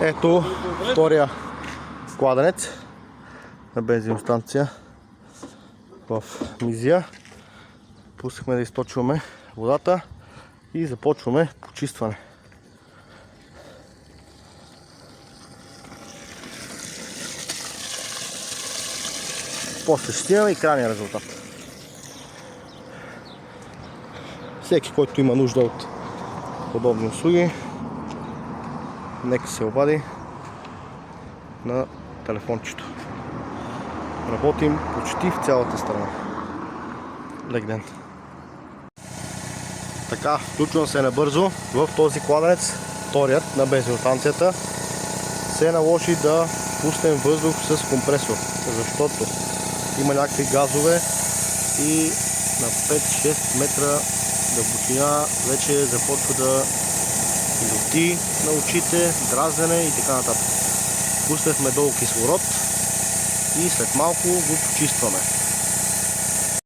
Ето втория кладенец на бензиностанция в Мизия. Пуснахме да източваме водата и започваме почистване. После ще имаме и крайния резултат. Всеки, който има нужда от подобни услуги, нека се обади на телефончето. Работим почти в цялата страна. Лек ден! Така, включвам се набързо. В този кладенец, вторият на бензиностанцията, се наложи да пуснем въздух с компресор, защото има някакви газове и на 5-6 метра дълбочина вече започва да люти на очите, дразнене и така нататък. Пуснахме долу кислород и след малко го почистваме.